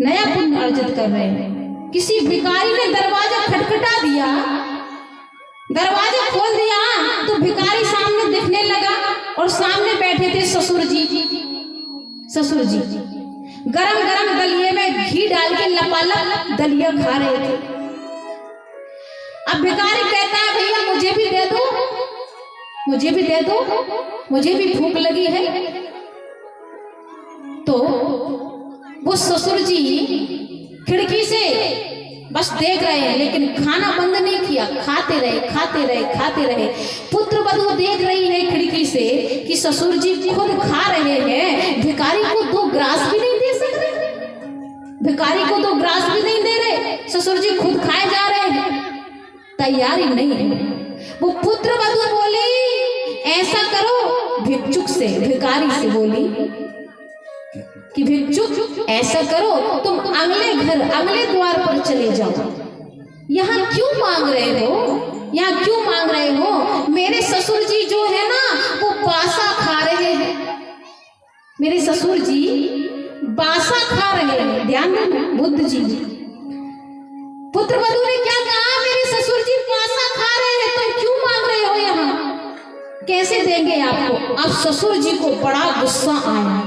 नया पुण्य अर्जित कर रहे हैं। किसी भिखारी ने दरवाजा खटखटा दिया, दरवाजा खोल दिया तो भिखारी सामने दिखने लगा और सामने बैठे थे ससुर जी। ससुर जी गरम गरम दलिये में घी डाल के लपालप दलिया खा रहे थे। अब भिखारी कहता है भैया मुझे भी दे दो, मुझे भी दे दो, मुझे भी भूख लगी है। तो वो ससुर जी खिड़की से बस देख रहे हैं, लेकिन खाना बंद नहीं किया, खाते रहे खाते रहे खाते रहे। पुत्र वधू देख रही है खिड़की से कि ससुर जी खुद खा रहे हैं, भिखारी को 2 ग्रास भी नहीं दे सकते, भिखारी को 2 ग्रास भी नहीं दे रहे, ससुर जी खुद खाए जा रहे हैं, तैयारी नहीं है। वो पुत्र वधू बोली ऐसा करो, भिक्षुक से भिखारी से बोली कि भिक्षुक ऐसा करो तुम अगले घर अगले द्वार पर चले जाओ, यहाँ क्यों मांग रहे हो, यहाँ क्यों मांग रहे हो? मेरे ससुर जी जो है ना वो बासा खा रहे हैं, मेरे ससुर जी बासा खा रहे हैं। ध्यान देना बुद्ध जी। पुत्र वधू ने क्या कहा, मेरे ससुर जी बासा खा रहे हैं, तुम क्यों मांग रहे हो यहाँ, कैसे देंगे आपको? अब ससुर जी को बड़ा गुस्सा आया,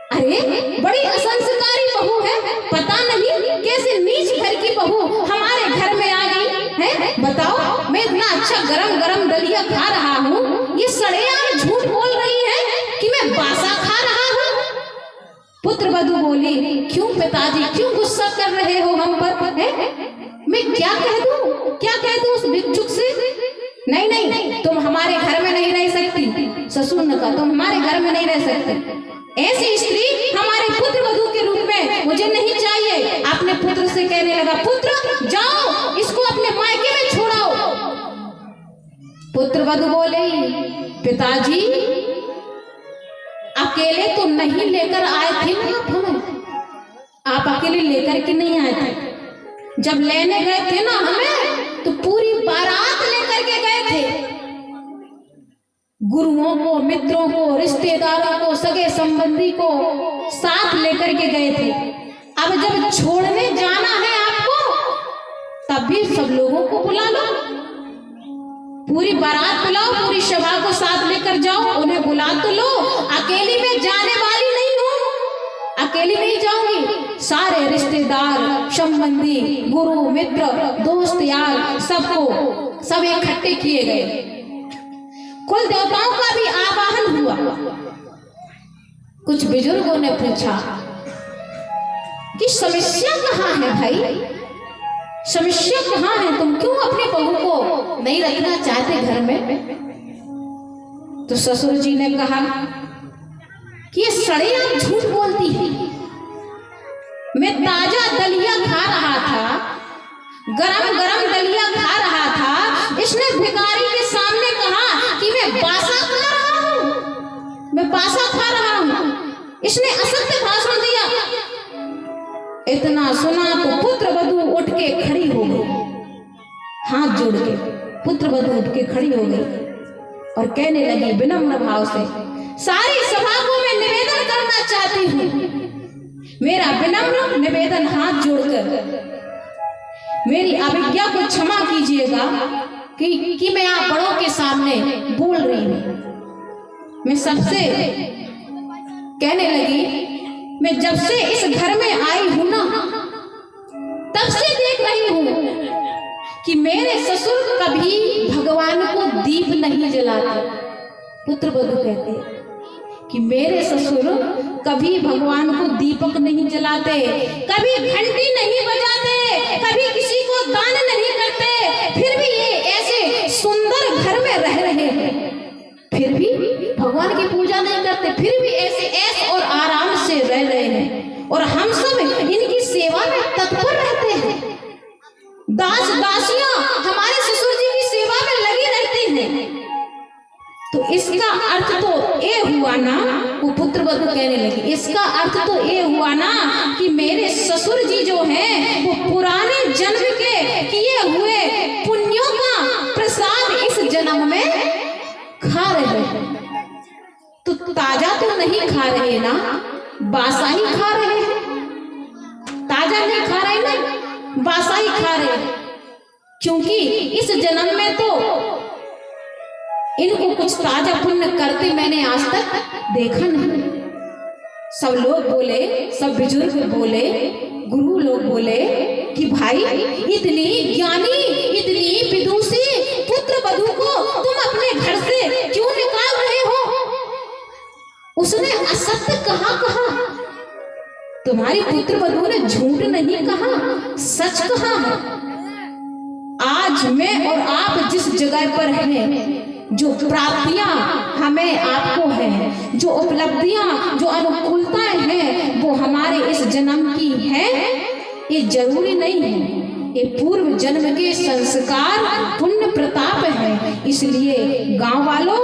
अरे बड़ी असंस्कारी बहू है, पता नहीं कैसे नीच घर की बहू हमारे घर में आ गई है। बताओ मैं इतना अच्छा गरम गरम दलिया खा रहा हूँ, ये सड़ेयार झूठ बोल रही है कि मैं बासा खा रहा हूँ। पुत्र वधू बोली क्यों पिताजी, क्यों गुस्सा कर रहे हो हम पर है? मैं क्या कह दूं, क्या कह दूं उस भिक्षुक से? नहीं नहीं तुम हमारे घर में नहीं रह सकती। ससुर ने कहा तुम हमारे घर में नहीं रह सकते, ऐसी स्त्री हमारे पुत्र वधू के रूप में मुझे नहीं चाहिए। अपने पुत्र से कहने लगा पुत्र जाओ इसको अपने मायके में छोड़ाओ। पुत्र वधू बोले पिताजी अकेले तो नहीं लेकर आए थे ना आप हमें, आप अकेले लेकर के नहीं आए थे, जब लेने गए थे ना हमें तो पूरी बारात लेकर के गए थे, गुरुओं को, मित्रों को, रिश्तेदारों को, सगे संबंधी को साथ लेकर के गए थे। अब जब छोड़ने जाना है आपको तब भी सब लोगों को बुला लो, पूरी बारात बुलाओ, पूरी सभा को साथ लेकर जाओ, उन्हें बुला तो लो। अकेली में जाने वाली नहीं हूं, अकेली नहीं जाऊंगी, सारे रिश्तेदार संबंधी, गुरु मित्र दोस्त यार सबको सब इकट्ठे किए गए। कुल देवताओं का भी आवाहन हुआ। कुछ बुजुर्गों ने पूछा कि समस्या कहाँ है भाई, समस्या कहाँ है, तुम क्यों अपने बहू को नहीं रखना चाहते घर में? तो ससुर जी ने कहा कि ये सड़ेयार झूठ बोलती है, मैं ताजा दलिया खा रहा था, गरम गरम दलिया खा रहा था, इसने भिखारी के सामने कहा कि मैं बासा खा रहा हूं, मैं बासा खा रहा हूं, इसने असत्य भाषण दिया। इतना सुना तो पुत्र वधू उठ के खड़ी हो गई, हाथ जोड़ के पुत्र वधू उठ के खड़ी हो गई और कहने लगी विनम्र भाव से, सारी सभा को मैं निवेदन करना चाहती हूँ, मेरा विनम्र निवेदन हाथ जोड़कर मेरी अभिज्ञा को क्षमा कीजिएगा कि मैं आप बड़ों के सामने बोल रही हूँ। मैं सबसे कहने लगी, मैं जब से इस घर में आई हूं ना तब से देख रही हूं कि मेरे ससुर कभी भगवान को दीप नहीं जलाते। पुत्र वधू कहते कि मेरे ससुर कभी भगवान को दीपक नहीं जलाते, कभी घंटी नहीं बजाते, कभी किसी को दान नहीं करते, फिर भी ये ऐसे सुंदर घर में रह रहे हैं, फिर भी भगवान की पूजा नहीं करते, फिर भी ऐसे ऐश और आराम से रह रहे हैं, और हम सब इनकी सेवा में तत्पर रहते हैं। दास दासियां हमारे ससुर जी की सेवा में लगी रहती हैं। तो इसका अर्थ तो ये हुआ ना, वो पुत्र वधू कहने लगी, इसका अर्थ तो ये हुआ ना कि मेरे ससुर जी जो हैं वो पुराने जन्म के किए हुए पुण्यों का प्रसाद इस जन्म में खा रहे हैं। तो ताजा तो नहीं खा रहे ना, बासा ही खा रहे हैं। ताजा नहीं खा रहे ना, बासा ही खा रहे, क्योंकि इस जन्म में तो इनको कुछ ताजा पुण्य करते मैंने आज तक देखा नहीं। सब लोग बोले, सब बुजुर्ग बोले, गुरु लोग बोले कि भाई इतनी ज्ञानी, इतनी विदुषी पुत्र वधू को तुम अपने घर से क्यों निकाल रहे हो? उसने असत्य कहा, तुम्हारी पुत्र वधू ने झूठ नहीं कहा, सच कहा। आज मैं और आप जिस जगह पर हैं, जो प्राप्तियां हमें आपको हैं, जो उपलब्धियां, जो अनुकूलताएं हैं, वो हमारे इस जन्म की हैं, ये जरूरी नहीं है। ये पूर्व जन्म के संस्कार, पुण्य प्रताप है। इसलिए गांव वालों,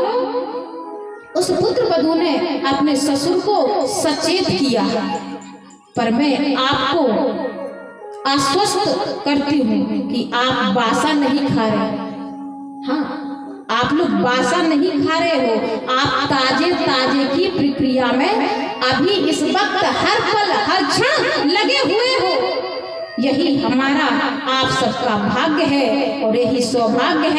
उस पुत्र वधू ने अपने ससुर को सचेत किया, पर मैं आपको आश्वस्त करती हूँ कि आप बासा नहीं खा रहे। हाँ, आप लोग बासा नहीं खा रहे हो, आप ताजे ताजे की प्रक्रिया में अभी इस वक्त हर पल हर क्षण लगे हुए हो। यही हमारा आप सबका भाग्य है और यही सौभाग्य है।